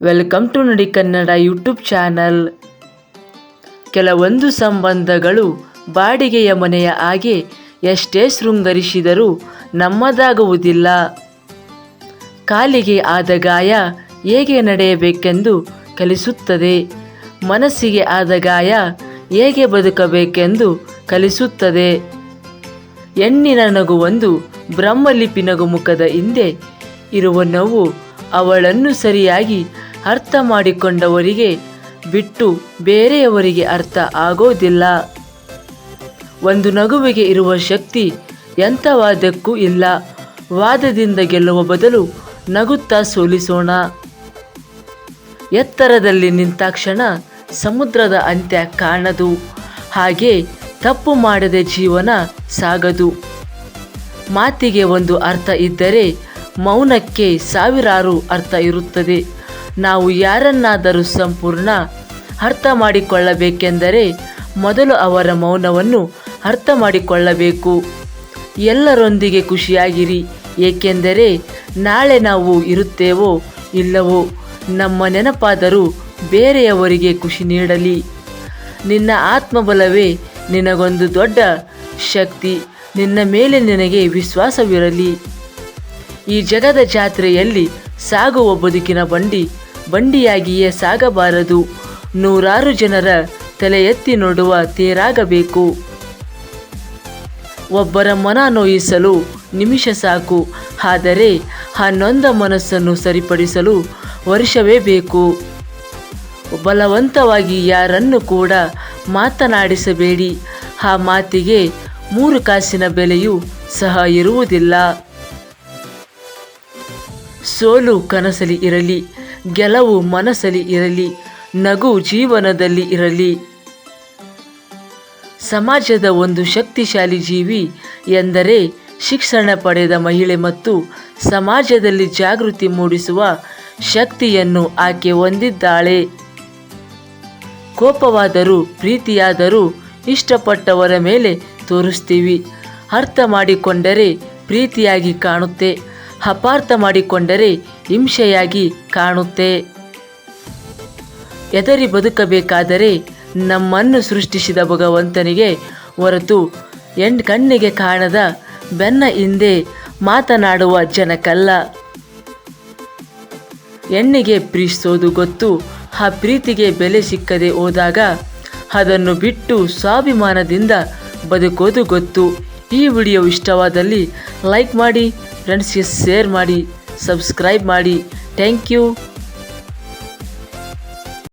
Welcome to ನುಡಿ Kannada YouTube channel. ಕೆಲವೊಂದು ಸಂಬಂಧಗಳು ಬಾಡಿಗೆಯ ಮನೆಯ ಹಾಗೆ ಎಷ್ಟೇ ಶೃಂಗರಿಸಿದರೂ ನಮ್ಮದಾಗುವುದಿಲ್ಲ. ಕಾಲಿಗೆ ಆದ ಗಾಯ ಹೇಗೆ ನಡೆಯಬೇಕೆಂದು ಕಲಿಸುತ್ತದೆ. ಮನಸ್ಸಿಗೆ ಆದ ಗಾಯ ಹೇಗೆ ಬದುಕಬೇಕೆಂದು ಕಲಿಸುತ್ತದೆ. ಹೆಣ್ಣಿನ ನಗುವೊಂದು ಬ್ರಹ್ಮಲಿಪಿ ನಗುಮುಖದ ಹಿಂದೆ ಇರುವ ನೋವು ಅವಳನ್ನು ಸರಿಯಾಗಿ ಅರ್ಥ ಮಾಡಿಕೊಂಡವರಿಗೆ ಬಿಟ್ಟು ಬೇರೆಯವರಿಗೆ ಅರ್ಥ ಆಗೋದಿಲ್ಲ. ಒಂದು ನಗುವಿಗೆ ಇರುವ ಶಕ್ತಿ ಎಂಥ ವಾದಕ್ಕೂ ಇಲ್ಲ. ವಾದದಿಂದ ಗೆಲ್ಲುವ ಬದಲು ನಗುತ್ತಾ ಸೋಲಿಸೋಣ. ಎತ್ತರದಲ್ಲಿ ನಿಂತಾಕ್ಷಣ ಸಮುದ್ರದ ಅಂತ್ಯ ಕಾಣದು. ಹಾಗೆ ತಪ್ಪು ಮಾಡದೆ ಜೀವನ ಸಾಗದು. ಮಾತಿಗೆ ಒಂದು ಅರ್ಥ ಇದ್ದರೆ ಮೌನಕ್ಕೆ ಸಾವಿರಾರು ಅರ್ಥ ಇರುತ್ತದೆ. ನಾವು ಯಾರನ್ನಾದರೂ ಸಂಪೂರ್ಣ ಅರ್ಥ ಮಾಡಿಕೊಳ್ಳಬೇಕೆಂದರೆ ಮೊದಲು ಅವರ ಮೌನವನ್ನು ಅರ್ಥ ಮಾಡಿಕೊಳ್ಳಬೇಕು. ಎಲ್ಲರೊಂದಿಗೆ ಖುಷಿಯಾಗಿರಿ, ಏಕೆಂದರೆ ನಾಳೆ ನಾವು ಇರುತ್ತೇವೋ ಇಲ್ಲವೋ ನಮ್ಮ ನೆನಪಾದರೂ ಬೇರೆಯವರಿಗೆ ಖುಷಿ ನೀಡಲಿ. ನಿನ್ನ ಆತ್ಮಬಲವೇ ನಿನಗೊಂದು ದೊಡ್ಡ ಶಕ್ತಿ. ನಿನ್ನ ಮೇಲೆ ನಿನಗೆ ವಿಶ್ವಾಸವಿರಲಿ. ಈ ಜಗದ ಜಾತ್ರೆಯಲ್ಲಿ ಸಾಗುವ ಬದುಕಿನ ಬಂಡಿಯಾಗಿಯೇ ಸಾಗಬಾರದು. ನೂರಾರು ಜನರ ತಲೆ ಎತ್ತಿ ನೋಡುವ ತೇರಾಗಬೇಕು. ಒಬ್ಬರ ಮನ ನೋಯಿಸಲು ನಿಮಿಷ ಸಾಕು, ಆದರೆ ಆ ನೊಂದ ಮನಸ್ಸನ್ನು ಸರಿಪಡಿಸಲು ವರ್ಷವೇ ಬೇಕು. ಬಲವಂತವಾಗಿ ಯಾರನ್ನು ಕೂಡ ಮಾತನಾಡಿಸಬೇಡಿ. ಆ ಮಾತಿಗೆ 3 ಕಾಸಿನ ಬೆಲೆಯೂ ಸಹ ಇರುವುದಿಲ್ಲ. ಸೋಲು ಕನಸಲಿ ಇರಲಿ, ಗೆಲುವು ಮನಸ್ಸಲ್ಲಿ ಇರಲಿ, ನಗು ಜೀವನದಲ್ಲಿ ಇರಲಿ. ಸಮಾಜದ ಒಂದು ಶಕ್ತಿಶಾಲಿ ಜೀವಿ ಎಂದರೆ ಶಿಕ್ಷಣ ಪಡೆದ ಮಹಿಳೆ ಮತ್ತು ಸಮಾಜದಲ್ಲಿ ಜಾಗೃತಿ ಮೂಡಿಸುವ ಶಕ್ತಿಯನ್ನು ಆಕೆ ಹೊಂದಿದ್ದಾಳೆ. ಕೋಪವಾದರೂ ಪ್ರೀತಿಯಾದರೂ ಇಷ್ಟಪಟ್ಟವರ ಮೇಲೆ ತೋರಿಸ್ತೀವಿ. ಅರ್ಥ ಮಾಡಿಕೊಂಡರೆ ಪ್ರೀತಿಯಾಗಿ ಕಾಣುತ್ತೆ, ಅಪಾರ್ಥ ಮಾಡಿಕೊಂಡರೆ ಹಿಂಸೆಯಾಗಿ ಕಾಣುತ್ತೆ. ಎದರಿ ಬದುಕಬೇಕಾದರೆ ನಮ್ಮನ್ನು ಸೃಷ್ಟಿಸಿದ ಭಗವಂತನಿಗೆ ಹೊರತು ಕಣ್ಣಿಗೆ ಕಾಣದ ಬೆನ್ನ ಹಿಂದೆ ಮಾತನಾಡುವ ಜನಕ್ಕಲ್ಲ. ಹೆಣ್ಣಿಗೆ ಪ್ರೀತಿಸೋದು ಗೊತ್ತು. ಆ ಪ್ರೀತಿಗೆ ಬೆಲೆ ಸಿಕ್ಕದೆ ಹೋದಾಗ ಅದನ್ನು ಬಿಟ್ಟು ಸ್ವಾಭಿಮಾನದಿಂದ ಬದುಕೋದು ಗೊತ್ತು. ಈ ವಿಡಿಯೋ ಇಷ್ಟವಾದಲ್ಲಿ ಲೈಕ್ ಮಾಡಿ, ಫ್ರೆಂಡ್ಸ್ಗೆ ಶೇರ್ ಮಾಡಿ, ಸಬ್ಸ್ಕ್ರೈಬ್ ಮಾಡಿ. Thank you.